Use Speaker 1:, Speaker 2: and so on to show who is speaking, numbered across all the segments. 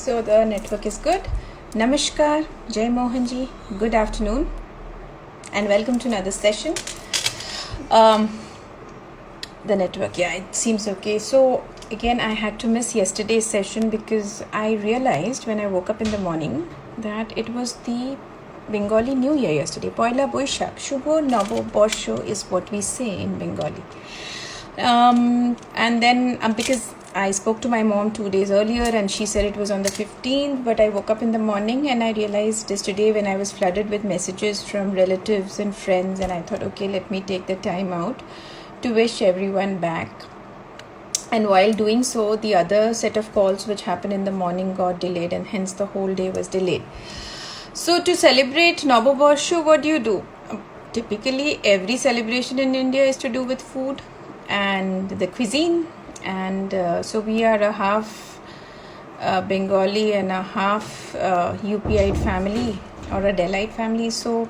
Speaker 1: So the network is good. Namaskar, Jai Mohanji, good afternoon, and welcome to another session. The network, yeah, it seems okay. So again, I had to miss yesterday's session because I realized when I woke up in the morning that it was the Bengali New Year yesterday. Poila Boishak, Shubho Nabo Borsho is what we say in Bengali. And then because I spoke to my mom 2 days earlier and she said it was on the 15th, but I woke up in the morning and I realized yesterday when I was flooded with messages from relatives and friends, and I thought, okay, let me take the time out to wish everyone back. And while doing so, the other set of calls which happened in the morning got delayed, and hence the whole day was delayed. So to celebrate Naba Borsho, what do? Typically, every celebration in India is to do with food and the cuisine. And so we are a half Bengali and a half UPite family or a Delite family. So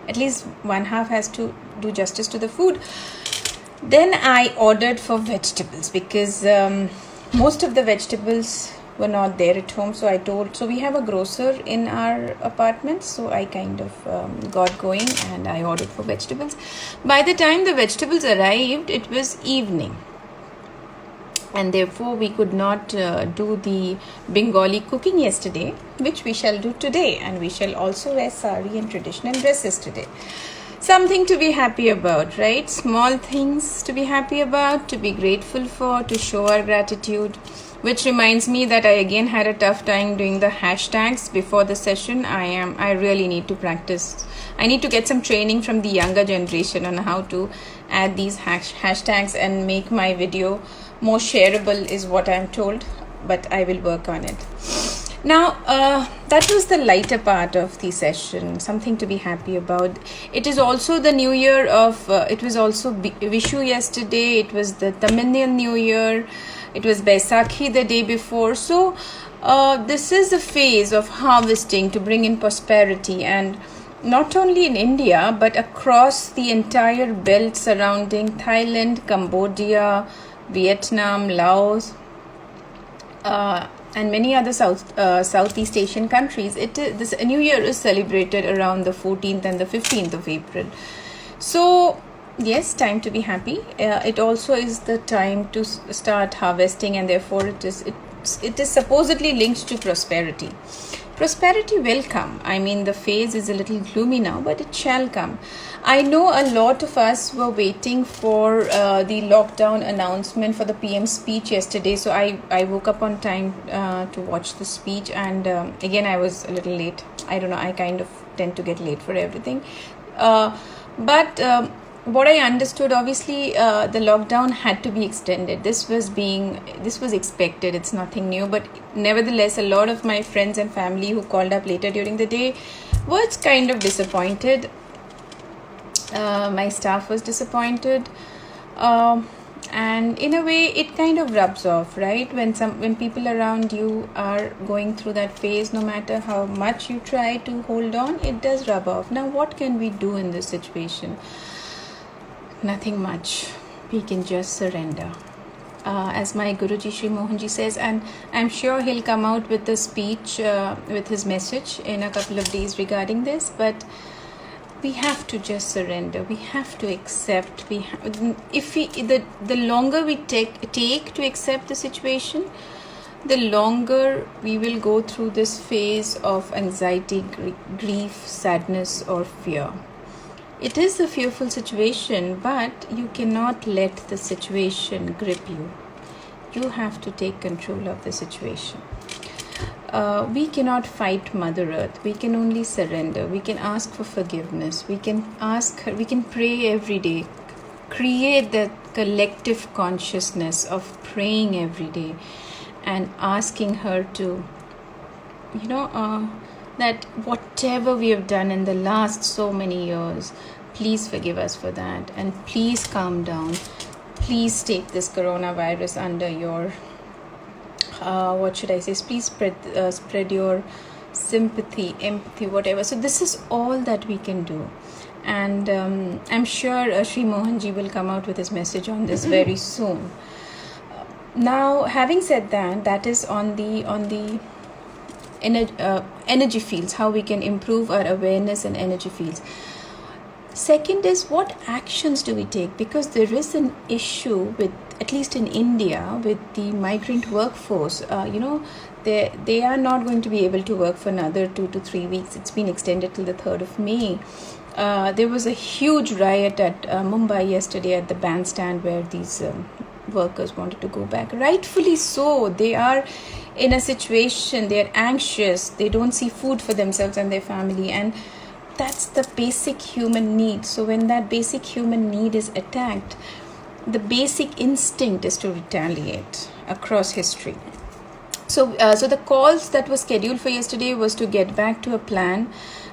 Speaker 1: at least one half has to do justice to the food. Then I ordered for vegetables because most of the vegetables were not there at home. So we have a grocer in our apartment. So I kind of got going and I ordered for vegetables. By the time the vegetables arrived, it was evening. And therefore, we could not do the Bengali cooking yesterday, which we shall do today. And we shall also wear sari and traditional dresses today. Something to be happy about, right? Small things to be happy about, to be grateful for, to show our gratitude. Which reminds me that I again had a tough time doing the hashtags before the session. I really need to practice. I need to get some training from the younger generation on how to add these hashtags and make my video more shareable is what I'm told, but I will work on it. Now, that was the lighter part of the session, something to be happy about. It is also the new year of, it was also Vishu yesterday, it was the Tamil New Year, it was Baisakhi the day before. So, this is a phase of harvesting to bring in prosperity, and not only in India, but across the entire belt surrounding Thailand, Cambodia, Vietnam, Laos, and many other Southeast Asian countries. This New Year is celebrated around the 14th and the 15th of April. So, yes, time to be happy. It also is the time to start harvesting, and therefore it is supposedly linked to prosperity. Prosperity will come. I mean, the phase is a little gloomy now, but it shall come. I know a lot of us were waiting for the lockdown announcement for the PM speech yesterday. So I woke up on time to watch the speech, and again, I was a little late. I don't know, I kind of tend to get late for everything. But what I understood, obviously, the lockdown had to be extended. This was expected. It's nothing new. But nevertheless, a lot of my friends and family who called up later during the day was kind of disappointed. My staff was disappointed. And in a way, it kind of rubs off, right? When people around you are going through that phase, no matter how much you try to hold on, it does rub off. Now, what can we do in this situation? Nothing much. We can just surrender. As my Guruji Sri Mohanji says, and I'm sure he'll come out with the speech, with his message in a couple of days regarding this, but we have to just surrender. We have to accept. The longer we take to accept the situation, the longer we will go through this phase of anxiety, grief, sadness, or fear. It is a fearful situation, but you cannot let the situation grip you. You have to take control of the situation. We cannot fight Mother Earth. We can only surrender. We can ask for forgiveness. We can pray every day. Create that collective consciousness of praying every day and asking her to, that whatever we have done in the last so many years, please forgive us for that, and please calm down. Please take this coronavirus under your, please spread your sympathy, empathy, whatever. So this is all that we can do. And I'm sure Sri Mohanji will come out with his message on this very soon. Now, having said that, that is on the energy fields, how we can improve our awareness and energy fields. Second is, what actions do we take? Because there is an issue with, at least in India, with the migrant workforce. They are not going to be able to work for another 2 to 3 weeks. It's been extended till the 3rd of May. There was a huge riot at Mumbai yesterday at the bandstand where these workers wanted to go back. Rightfully so. They are in a situation, they are anxious, they don't see food for themselves and their family, and that's the basic human need. So when that basic human need is attacked, the basic instinct is to retaliate across history. So the calls that were scheduled for yesterday was to get back to a plan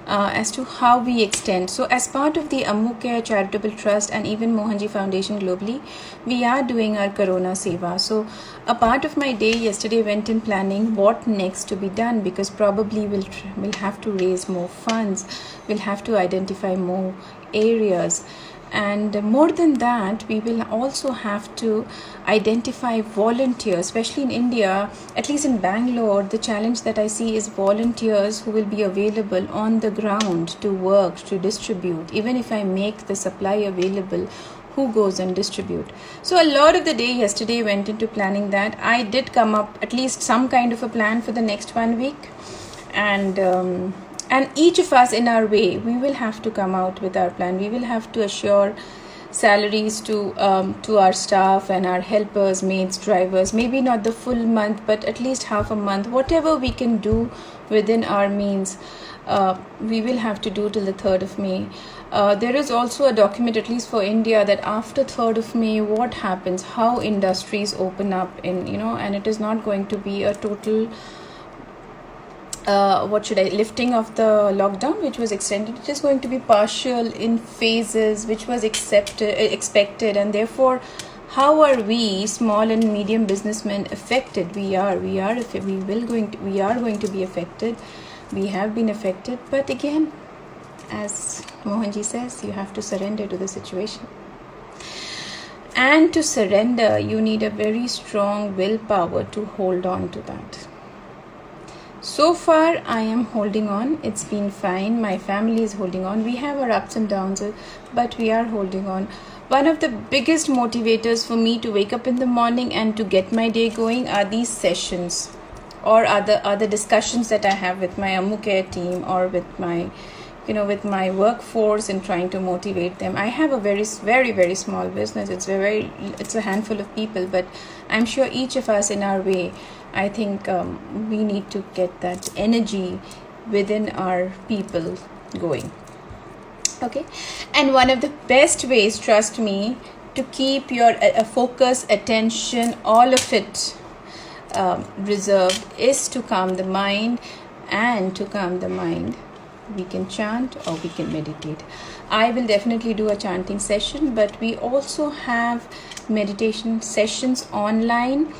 Speaker 1: as to how we extend. So as part of the Ammu Care Charitable Trust and even Mohanji Foundation globally, we are doing our Corona Seva. So a part of my day yesterday went in planning what next to be done, because probably we'll have to raise more funds, we'll have to identify more areas. And more than that, we will also have to identify volunteers, especially in India, at least in Bangalore. The challenge that I see is volunteers who will be available on the ground to work, to distribute. Even if I make the supply available, who goes and distribute? So a lot of the day yesterday went into planning that. I did come up at least some kind of a plan for the next 1 week. And each of us in our way, we will have to come out with our plan. We will have to assure salaries to our staff and our helpers, maids, drivers. Maybe not the full month, but at least half a month. Whatever we can do within our means, we will have to do till the 3rd of May. There is also a document, at least for India, that after 3rd of May, what happens, how industries open up and it is not going to be a total lifting of the lockdown, which was extended. It is going to be partial in phases, which was expected, and therefore, how are we, small and medium businessmen, affected? We are going to be affected. We have been affected, but again, as Mohanji says, you have to surrender to the situation. And to surrender, you need a very strong willpower to hold on to that. So far, I am holding on. It's been fine. My family is holding on. We have our ups and downs, but we are holding on. One of the biggest motivators for me to wake up in the morning and to get my day going are these sessions or other discussions that I have with my Ammu Care team or with my workforce and trying to motivate them. I have a very, very, very small business. It's a handful of people, but I'm sure each of us in our way, I think we need to get that energy within our people going. Okay. And one of the best ways, trust me, to keep your focus, attention, all of it reserved is to calm the mind. And to calm the mind, we can chant or we can meditate. I will definitely do a chanting session, but we also have meditation sessions online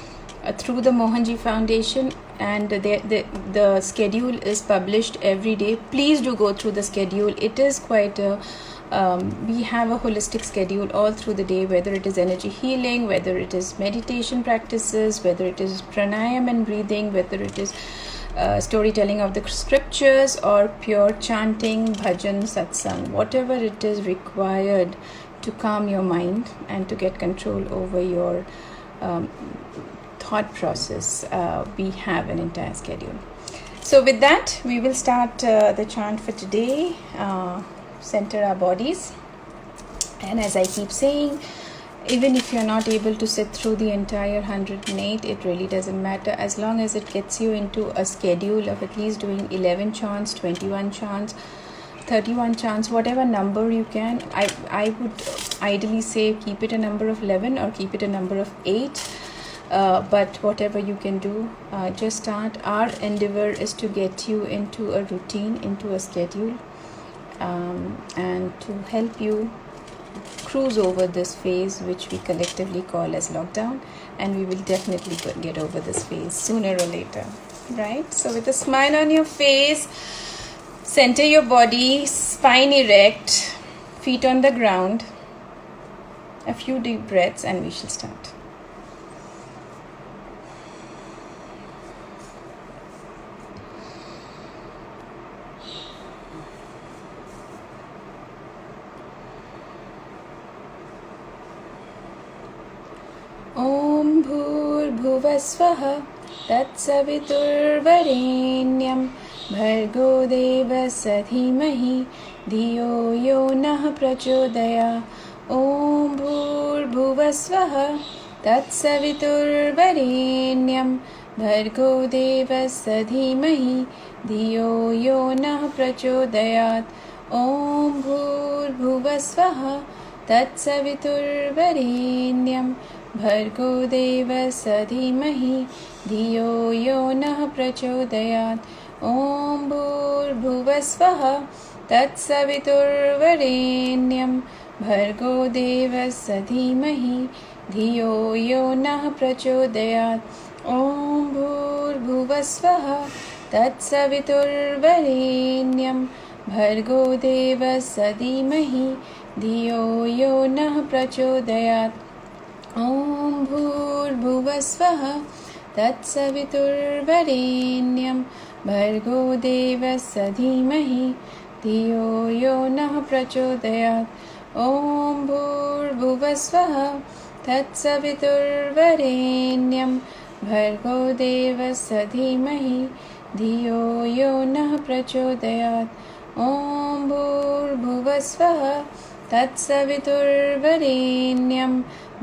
Speaker 1: through the Mohanji Foundation, and the schedule is published every day. Please do go through the schedule. It is quite we have a holistic schedule all through the day, whether it is energy healing, whether it is meditation practices, whether it is pranayam and breathing, whether it is storytelling of the scriptures or pure chanting, bhajan, satsang, whatever it is required to calm your mind and to get control over your thought process. We have an entire schedule. So with that, we will start the chant for today. Center our bodies, and as I keep saying, even if you're not able to sit through the entire 108, it really doesn't matter, as long as it gets you into a schedule of at least doing 11 chants, 21 chants, 31 chants, whatever number you can. I would ideally say keep it a number of 11 or keep it a number of 8, but whatever you can do, just start. Our endeavor is to get you into a routine, into a schedule, and to help you cruise over this phase, which we collectively call as lockdown, and we will definitely get over this phase sooner or later, right? So with a smile on your face, center your body, spine erect, feet on the ground, a few deep breaths, and we shall start. भूर्भुवस्वः तत्सवितुर्वरेण्यं भर्गो देवस्य धीमहि धियो यो नः प्रचोदयात्। ॐ भूर्भुवस्वः तत्सवितुर्वरेण्यं भर्गो देवस्य धीमहि धियो यो नः प्रचोदयात्। ॐ भूर्भुवस्वः तत्सवितुर्वरेण्यं भर्गो देवस्य धीमहि धियो यो नः प्रचोदयात्। ॐ भूर्भुवस्वः तत्सवितुर्वरेण्यं भर्गो देवस्य धीमहि धियो यो नः प्रचोदयात्। ॐ भूर्भुवस्वः तत्सवितुर्वरेण्यं भर्गो देवस्य धीमहि धियो यो नः प्रचोदयात्। ॐ भूर्भुवस्वः तत्सवितुर्वरेण्यं भर्गो देवस्य धीमहि धियो यो नः प्रचोदयात्। ॐ भूर्भुवस्वः तत्सवितुर्वरेण्यं भर्गो देवस्य धीमहि धियो यो नः प्रचोदयात्। ॐ भूर्भुवस्वः तत्सवितुर्वरेण्यं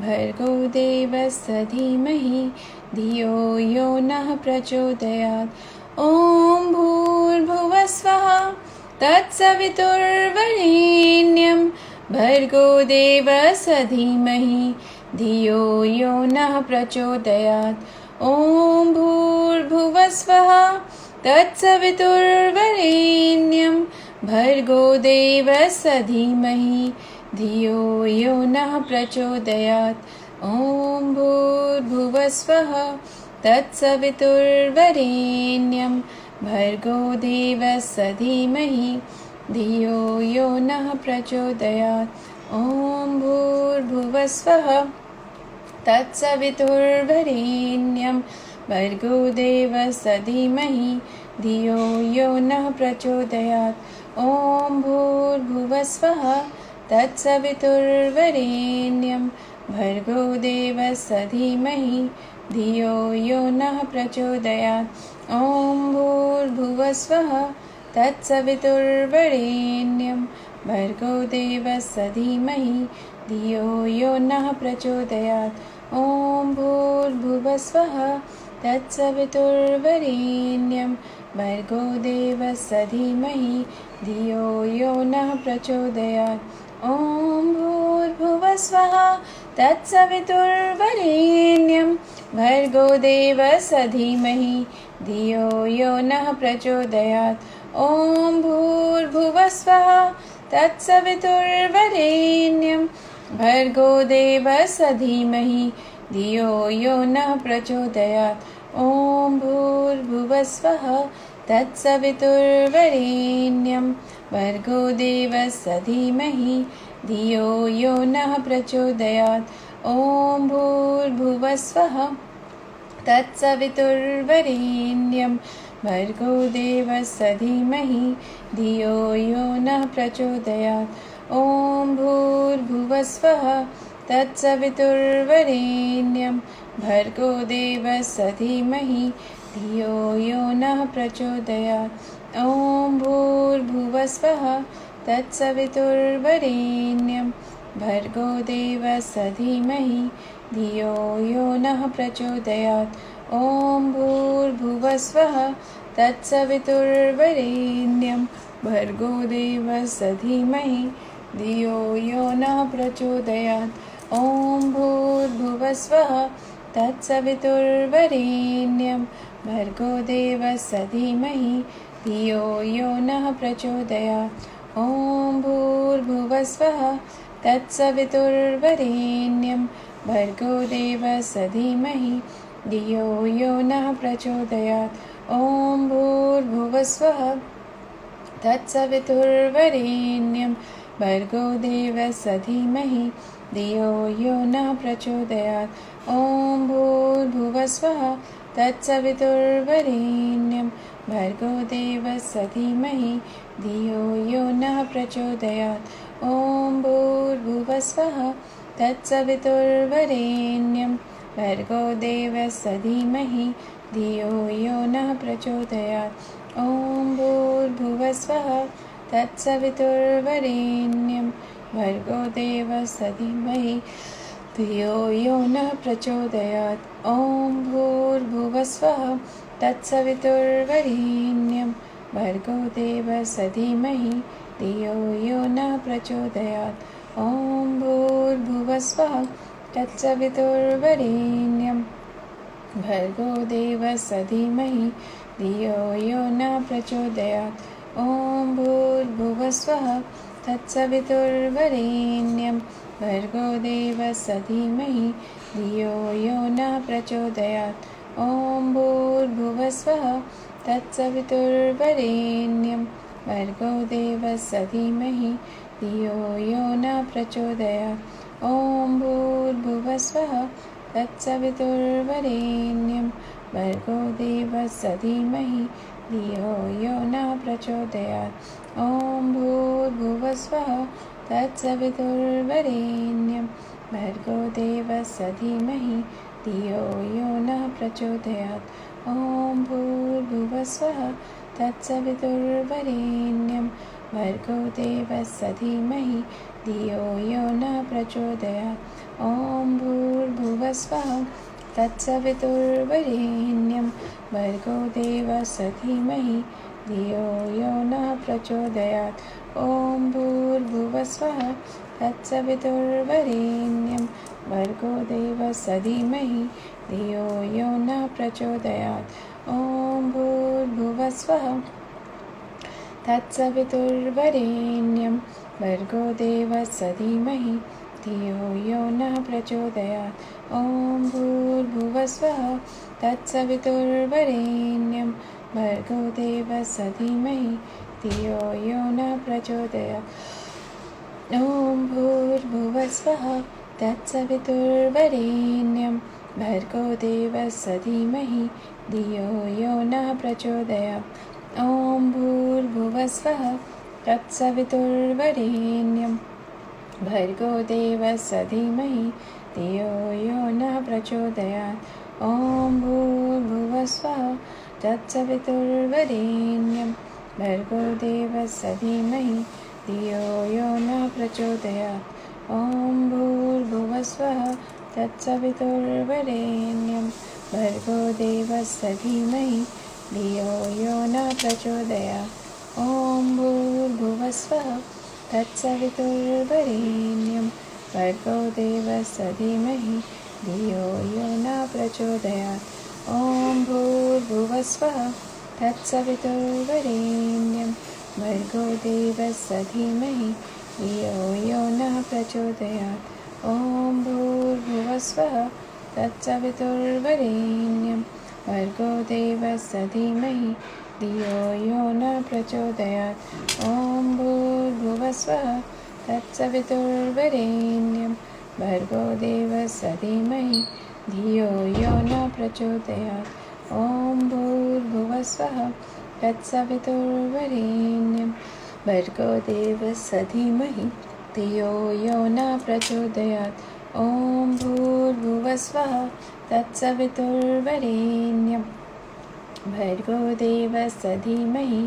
Speaker 1: भर्गो देवस्य धीमहि धियो यो नः प्रचोदयात्। ॐ भूर्भुवस्वः तत्सवितुर्वरेण्यं भर्गो देवस्य धीमहि धियो यो नः प्रचोदयात्। ॐ भूर्भुवस्वः तत्सवितुर्वरेण्यं भर्गो देवस्य धीमहि धियो यो नः प्रचोदयात्। ॐ भूर्भुवस्वः तत्सवितुर्वरेण्यं भर्गो देवस्य धीमहि धियो यो नः प्रचोदयात्। ॐ भूर्भुवस्वः तत्सवितुर्वरेण्यं भर्गो देवस्य धीमहि धियो यो नः प्रचोदयात्। ॐ भूर्भुवस्वः तत्सवितुर्वरेण्यं भर्गो देवस्य धीमहि धियो यो नः प्रचोदयात्। ॐ भूर्भुवस्वः तत्सवितुर्वरेण्यं भर्गो देवस्य धीमहि धियो यो नः प्रचोदयात्। ॐ भूर्भुवस्वः तत्सवितुर्वरेण्यं भर्गो देवस्य धीमहि धियो यो नः प्रचोदयात्। ॐ भूर्भुवस्वः तत्सवितुर्वरेण्यं भर्गो देवस्य धीमहि धियो यो नः प्रचोदयात्। ॐ भूर्भुवस्वः तत्सवितुर्वरेण्यं भर्गो देवस्य धीमहि धियो यो नः प्रचोदयात्। ॐ भूर्भुवस्वः तत्सवितुर्वरेण्यं भर्गो देवस्य धीमहि धियो यो नः प्रचोदयात्। ॐ भूर्भुवस्वः तत्सवितुर्वरेण्यं भर्गो देवस्य धीमहि धियो यो नः प्रचोदयात्। ॐ भूर्भुवस्वः तत्सवितुर्वरेण्यं भर्गो देवस्य धीमहि धियो यो नः प्रचोदयात्। ॐ भूर्भुवस्वः तत्सवितुर्वरेण्यं भर्गो देवस्य धीमहि धियो यो नः प्रचोदयात्। ॐ भूर्भुवस्वः तत्सवितुर्वरेण्यं भर्गो देवस्य धीमहि धियो यो नः प्रचोदयात्। ॐ भूर्भुवस्वः तत्सवितुर्वरेण्यं भर्गो देवस्य धीमहि धियो यो नः प्रचोदयात्। ॐ भूर्भुवस्वः तत्सवितुर्वरेण्यं भर्गो देवस्य धीमहि धियो यो नः प्रचोदयात्। ॐ भूर्भुवस्वः तत्सवितुर्वरेण्यं भर्गो देवस्य धीमहि धियो यो नः प्रचोदयात्। ॐ भूर्भुवस्वः तत्सवितुर्वरेण्यं भर्गो देवस्य धीमहि धियो यो नः प्रचोदयात्। ॐ भूर्भुवस्वः तत्सवितुर्वरेण्यं भर्गो देवस्य धीमहि धियो यो नः प्रचोदयात् ॐ भूर्भुवस्वः तत्सवितुर्वरेण्यं भर्गो देवस्य धीमहि धियो यो नः प्रचोदयात् ॐ भूर्भुवस्वः तत्सवितुर्वरेण्यं भर्गो देवस्य धीमहि धियो यो नः प्रचोदयात् ॐ भूर्भुवस्वः तत्सवितुर्वरेण्यं भर्गो देवस्य धीमहि धियो यो नः प्रचोदयात् ॐ भूर्भुवस्वः तत्सवितुर्वरेण्यं भर्गो देवस्य धीमहि धियो यो नः प्रचोदयात् ॐ भूर्भुवस्वः तत्सवितुर्वरेण्यं भर्गो देवस्य धीमहि धियो यो नः प्रचोदयात् ॐ भूर्भुवस्वः तत्सवितुर्वरेण्यं भर्गो देवस्य धीमहि धियो यो नः प्रचोदयात् ॐ भूर्भुवस्वः तत्सवितुर्वरेण्यं भर्गो देवस्य धीमहि धियो यो नः प्रचोदयात् ॐ भूर्भुवस्वः तत्सवितुर्वरेण्यं भर्गो देवस्य धीमहि धियो यो नः प्रचोदयात् ॐ भूर्भुवस्वः तत्सवितुर्वरेण्यं भर्गो देवस्य धीमहि धियो यो नः प्रचोदयात् ॐ भूर्भुवस्वः तत्सवितुर्वरेण्यं भर्गो देवस्य धीमहि धियो यो नः प्रचोदयात् ॐ भूर्भुवस्वः तत्सवितुर्वरेण्यं भर्गो देवस्य धीमहि धियो यो नः प्रचोदयात् ॐ भूर्भुवस्वः तत्सवितुर्वरेण्यं भर्गो देवस्य धीमहि धियो यो नः प्रचोदयात् ॐ भूर्भुवस्वः तत्सवितुर्वरेण्यं भर्गो देवस्य धीमहि धियो यो नः प्रचोदयात् ॐ भूर्भुवस्वः तत्सवितुर्वरेण्यं भर्गो देवस्य धीमहि धियो यो नः प्रचोदयात् ॐ भूर्भुवस्वः तत्सवितुर्वरेण्यं भर्गो देवस्य धीमहि धियो यो नः प्रचोदयात् ॐ भूर्भुवस्वः तत्सवितुर्वरेण्यं भर्गो देवस्य धीमहि धियो यो नः प्रचोदयात् ॐ भूर्भुवस्वः तत्सवितुर्वरेण्यं भर्गो देवस्य धीमहि धियो यो नः प्रचोदयात् ॐ भूर्भुवस्वः तत्सवितुर्वरेण्यं भर्गो देवस्य धीमहि धियो यो नः प्रचोदयात् ॐ भूर्भुवस्वः तत्सवितुर्वरेण्यं भर्गो देवस्य धीमहि धियो यो नः प्रचोदयात् ॐ भूर्भुवस्वः तत्सवितुर्वरेण्यं भर्गो देवस्य धीमहि धियो यो नः प्रचोदयात् ॐ भूर्भुवस्वः तत्सवितुर्वरेण्यं भर्गो देवस्य धीमहि धियो यो नः प्रचोदयात् ॐ भूर्भुवस्वः तत्सवितुर्वरेण्यं भर्गो देवस्य धीमहि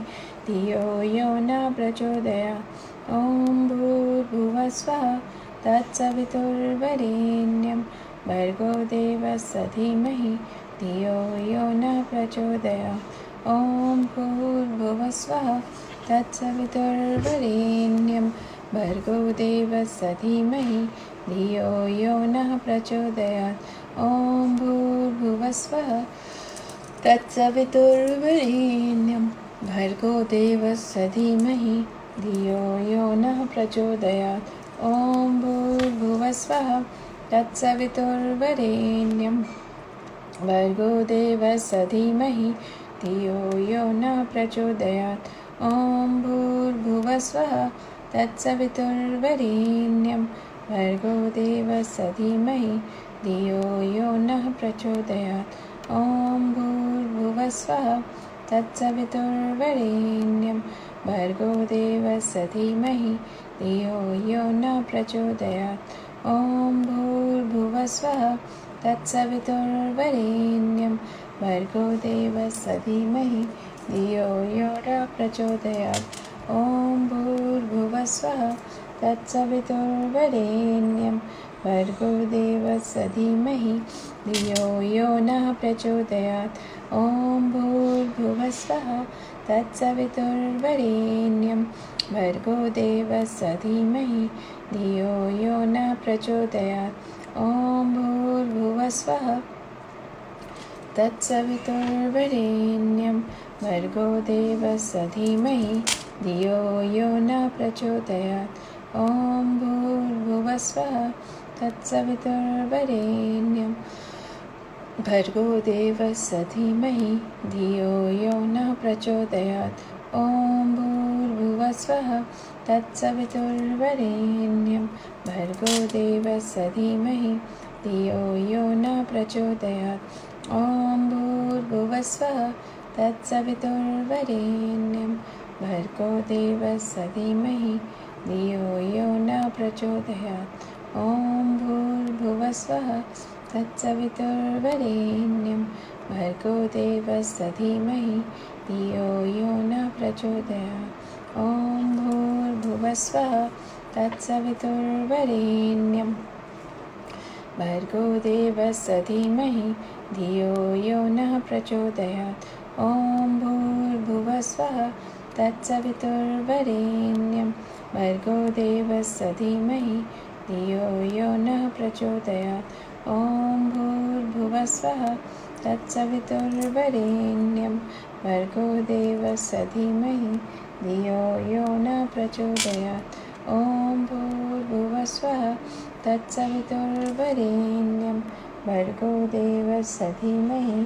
Speaker 1: धियो यो नः प्रचोदयात् ॐ भूर्भुवस्वः तत्सवितुर्वरेण्यं भर्गो देवस्य धीमहि धियो यो नः प्रचोदयात् ॐ भूर्भुवस्वः तत्सवितुर्वरेण्यं भर्गो देवस्य धीमहि धियो यो नः प्रचोदयात् ॐ भूर्भुवस्वः तत्सवितुर्वरेण्यं भर्गो देवस्य धीमहि धियो यो नः प्रचोदयात् ॐ भूर्भुवस्वः तत्सवितुर्वरेण्यं भर्गो देवस्य धीमहि धियो यो नः प्रचोदयात् ॐ भूर्भुवस्वः तत्सवितुर्वरेण्यं भर्गो देवस्य धीमहि धियो यो नः प्रचोदयात् ॐ भूर्भुवस्वः तत्सवितुर्वरेण्यं भर्गो देवस्य धीमहि धियो यो नः प्रचोदयात् ॐ भूर्भुवस्वः तत्सवितुर्वरेण्यं भर्गो देवस्य धीमहि धियो यो न प्रचोदयात् ॐ भूर्भुवस्वः तत्सवितुर्वरेण्यं भर्गो देवस्य धीमहि धियो यो नः प्रचोदयात् ॐ भूर्भुवस्वः तत्सवितुर्वरेण्यं भर्गो देवस्य धीमहि धियो यो न प्रचोदयात् ॐ भूर्भुवस्वः तत्सवितुर्वरेण्यं भर्गो देवस्य धीमहि धियो यो न प्रचोदयात् ॐ भूर्भुवस्वः तत्सवितुर्वरेण्यं भर्गो देवस्य धीमहि धियो यो न प्रचोदयात् ॐ भूर्भुवस्वः तत्सवितुर्वरेण्यं भर्गो देवस्य धीमहि धियो यो न प्रचोदयात् ॐ भूर्भुवस्वः तत्सवितुर्वरेण्यं भर्गो देवस्य धीमहि धियो यो न प्रचोदयात् ॐ भूर्भुवस्वः तत्सवितुर्वरेण्यं भर्गो देवस्य धीमहि धियो यो न प्रचोदयात् ॐ भूर्भुवस्वः तत्सवितुर्वरेण्यं भर्गो देवस्य धीमहि धियो यो नः प्रचोदयात् ॐ भूर्भुवस्वः तत्सवितुर्वरेण्यं भर्गो देवस्य धीमहि धियो यो नः प्रचोदयात् ॐ भूर्भुवस्वः तत्सवितुर्वरेण्यं भर्गो देवस्य धीमहि धियो यो न प्रचोदयात् ॐ भूर्भुवस्वः तत्सवितुर्वरेण्यं भर्गो देवस्य धीमहि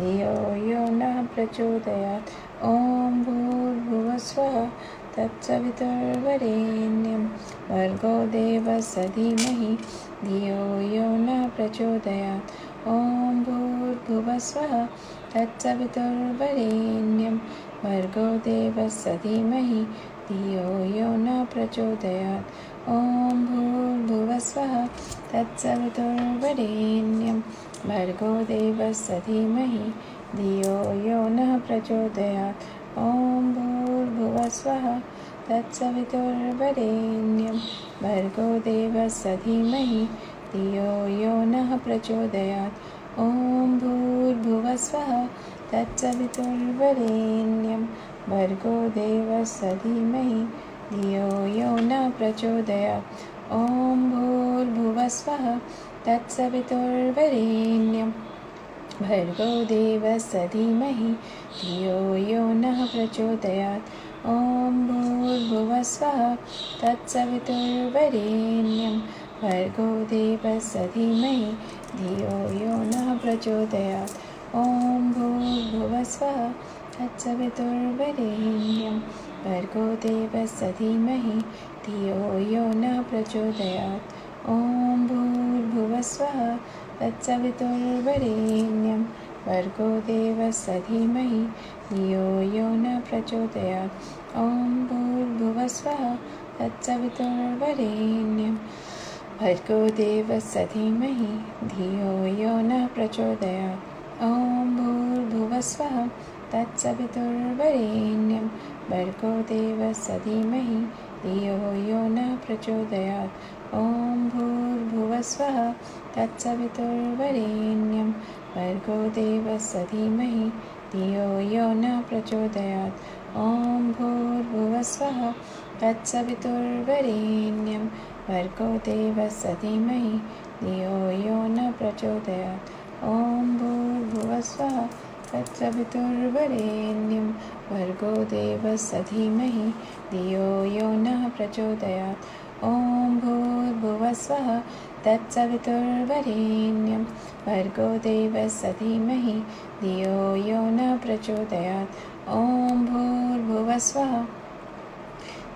Speaker 1: धियो यो न प्रचोदयात् ॐ भूर्भुवस्वः तत्सवितुर्वरेण्यं भर्गो देवस्य धीमहि धियो यो न प्रचोदयात् ॐ भूर्भुवस्वः तत्सवितुर्वरेण्यं भर्गो देवस्य धीमहि धियो यो न प्रचोदयात् ॐ भूर्भुवस्वः तत्सवितुर्वरेण्यं भर्गो देवस्य धीमहि धियो यो नः प्रचोदयात् ॐ भूर्भुवस्वः तत्सवितुर्वरेण्यं भर्गो देवस्य धीमहि धियो यो नः प्रचोदयात् ॐ भूर्भुवस्वः तत्सवितुर्वरेण्यं भर्गो देवस्य धीमहि धियो यो न प्रचोदयात् ॐ भूर्भुवस्वः तत्सवितुर्वरेण्यं भर्गो देवस्य धीमहि धियो यो नः प्रचोदयात् ॐ भूर्भुवस्वः तत्सवितुर्वरेण्यं भर्गो देवस्य धीमहि धियो यो नः प्रचोदयात् ॐ भूर्भुवस्वः तत्सवितुर्वरेण्यं भर्गो देवस्य धीमहि धियो यो न प्रचोदयात् ॐ भूर्भुवस्वः तत्सवितुर्वरेण्यं भर्गो देवस्य धीमहि धियो यो न प्रचोदयात् ॐ भूर्भुवस्वः तत्सवितुर्वरेण्यं भर्गो देवस्य धीमहि धियो यो न प्रचोदयात् ॐ भूर्भुवस्वः तत्सवितुर्वरेण्यं भर्गो देवस्य धीमहि धियो यो न प्रचोदयात् ॐ भूर्भुवस्वः तत्सवितुर्वरेण्यं भर्गो देवस्य धीमहि धियो यो न प्रचोदयात् ॐ भूर्भुवस्वः तत्सवितुर्वरेण्यं भर्गो देवस्य धीमहि धियो यो न प्रचोदयात् ॐ भूर्भुवस्वः तत्सवितुर्वरेण्यं भर्गो देवस्य धीमहि धियो यो नः प्रचोदयात् ॐ भूर्भुवस्वः तत्सवितुर्वरेण्यं भर्गो देवस्य धीमहि धियो यो न प्रचोदयात् ॐ भूर्भुवस्वः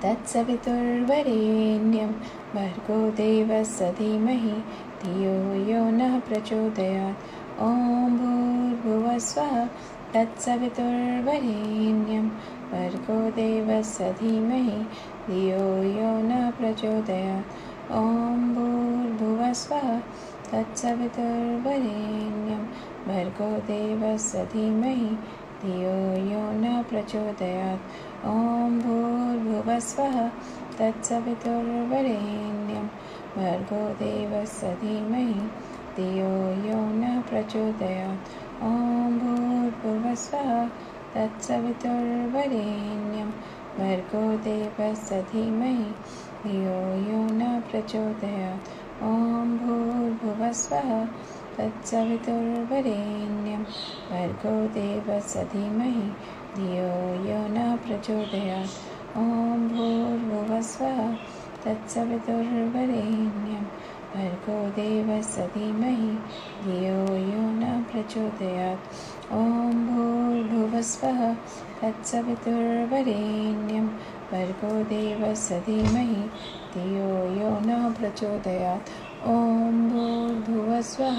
Speaker 1: तत्सवितुर्वरेण्यं भर्गो देवस्य धीमहि धियो यो नः प्रचोदयात् ॐ भूर्भुवस्वः तत्सवितुर्वरेण्यं भर्गो देवस्य धीमहि धियो यो न प्रचोदयात् ॐ भूर्भुवस्वः तत्सवितुर्वरेण्यं भर्गो देवस्य धीमहि धियो यो न प्रचोदयात् ॐ भूर्भुवस्वः तत्सवितुर्वरेण्यं भर्गो देवस्य धीमहि धियो यो न प्रचोदयात् ॐ भूर्भुवस्वः तत्सवितुर्वरेण्यं भर्गो देवस्य धीमहि धियो यो न प्रचोदयात् ॐ भूर्भुवस्वः तत्सवितुर्वरेण्यं भर्गो देवस्य धीमहि धियो यो न प्रचोदयात् ॐ भूर्भुवस्वः तत्सवितुर्वरेण्यं भर्गो देवस्य धीमहि धियो यो न प्रचोदयात् ॐ भूर्भुवस्वः तत्सवितुर्वरेण्यं भर्गो देवस्य धीमहि धियो यो न प्रचोदयात् ॐ भूर्भुवस्वः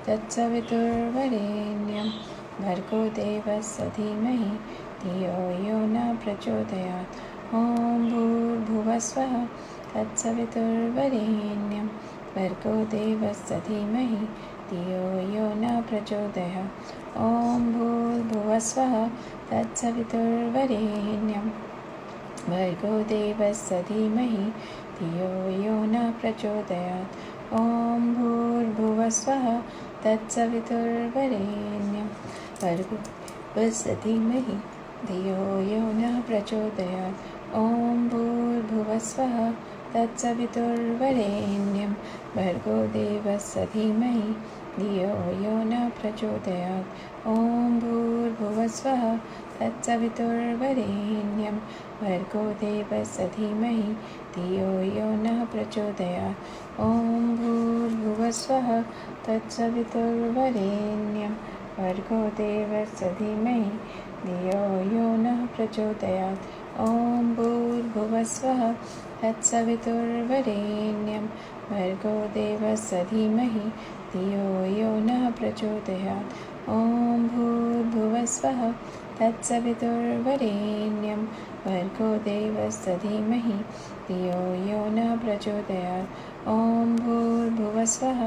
Speaker 1: तत्सवितुर्वरेण्यं भर्गो देवस्य धीमहि धियो यो न प्रचोदयात् ॐ भूर्भुवस्वः तत्सवितुर्वरेण्यं भर्गो देवस्य धीमहि धियो यो न प्रचोदयात् ॐ भूर्भुवस्वः तत्सवितुर्वरेण्यं भर्गो देवस्य धीमहि धियो यो न प्रचोदयात् ॐ भूर्भुवस्वः तत्सवितुर्वरेण्यं भर्गो देवस्य धीमहि धियो यो न प्रचोदयात् ॐ भूर्भुवस्वः तत्सवितुर्वरेण्यं भर्गो देवस्य धीमहि धियो यो न प्रचोदयात् ॐ भूर्भुवस्वः तत्सवितुर्वरेण्यं भर्गो देवस्य धीमहि धियो यो न प्रचोदयात् ॐ भूर्भुवस्वः तत्सवितुर्वरेण्यं भर्गो देवस्य धीमहि धियो यो न प्रचोदयात् ॐ भूर्भुवस्वः तत्सवितुर्वरेण्यं भर्गो देवस्य धीमहि धियो यो न प्रचोदयात् ॐ भूर्भुवस्वः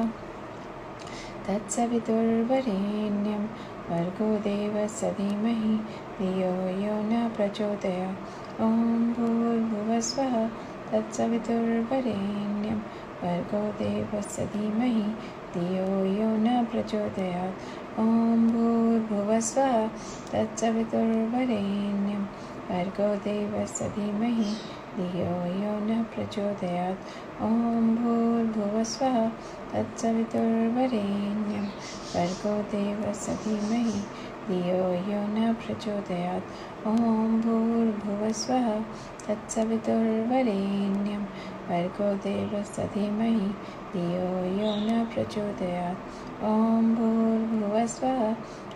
Speaker 1: तत्सवितुर्वरेण्यं भर्गो देवस्य धीमहि धियो यो न प्रचोदयात् ॐ भूर्भुवस्वः तत्सवितुर्वरेण्यं भर्गो देवस्य धीमहि धियो यो न प्रचोदयात् ॐ भूर्भुवस्वः तत्सवितुर्वरेण्यं भर्गो देवस्य धीमहि धियो यो न प्रचोदयात् ॐ भूर्भुवस्वः तत्सवितुर्वरेण्यं भर्गो देवस्य धीमहि धियो यो न प्रचोदयात् ॐ भूर्भुवस्वः तत्सवितुर्वरेण्यं भर्गो देवस्य धीमहि धियो यो न प्रचोदयात् ॐ भूर्भुवस्वः तत्सवितुर्वरेण्यं भर्गो देवस्य धीमहि धियो यो न प्रचोदयात् ॐ भूर्भुवस्वः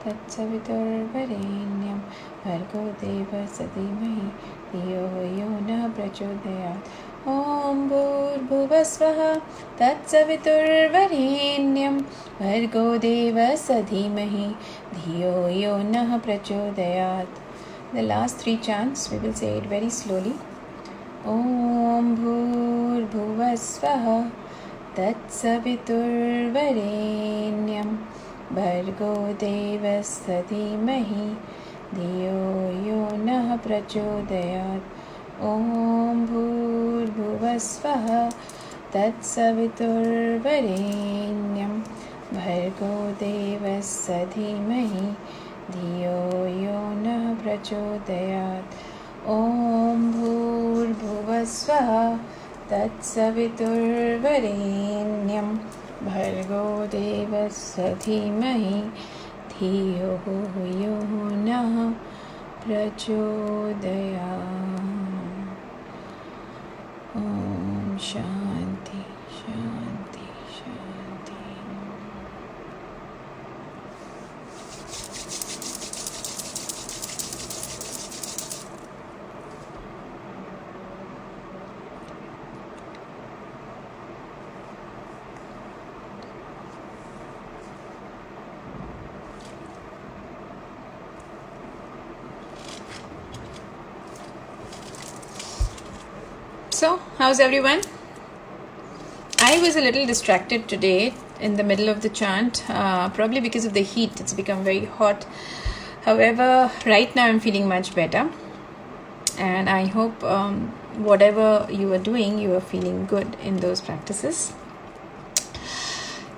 Speaker 1: तत्सवितुर्वरेण्यं भर्गो देवस्य धीमहि धियो यो न प्रचोदयात् ॐ भूर्भुवस्वः तत्सवितुर्वरेण्यं भर्गो देवस्य धीमहि धियो यो न प्रचोदयात्. The last three chants, we will say it very slowly. ॐ भूर्भुवस्वः तत्सवितुर्वरेण्यं भर्गो देवस्य धीमहि धियो यो नः प्रचोदयात् ॐ भूर्भुवस्वः तत्सवितुर्वरेण्यं भर्गो देवस्य धीमहि धियो यो नः प्रचोदयात् ॐ भूर्भुवस्वः तत्सवितुर्वरेण्यं भर्गो देवस्य धीमहि धियो यो नः प्रचोदयात्. ॐ शान्ति शान्ति शान्ति. So, how's everyone? I I was a little distracted today in the middle of the chant, probably because of the heat. It's become very hot. However, right now I'm feeling much better, and I hope whatever you are doing, you are feeling good in those practices.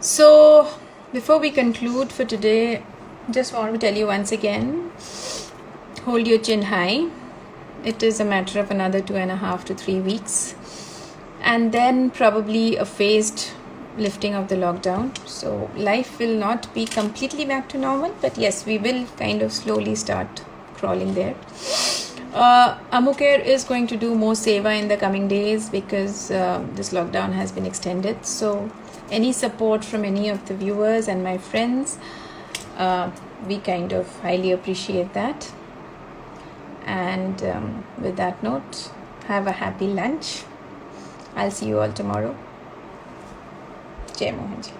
Speaker 1: So before we conclude for today, just want to tell you once again, hold your chin high. It is a matter of another 2.5 to 3 weeks, and then probably a phased lifting of the lockdown. So life will not be completely back to normal, but yes, we will kind of slowly start crawling there. Amukir is going to do more seva in the coming days because this lockdown has been extended. So any support from any of the viewers and my friends, we kind of highly appreciate that. And with that note, have a happy lunch. I'll see you all tomorrow. Jai Mohan Ji.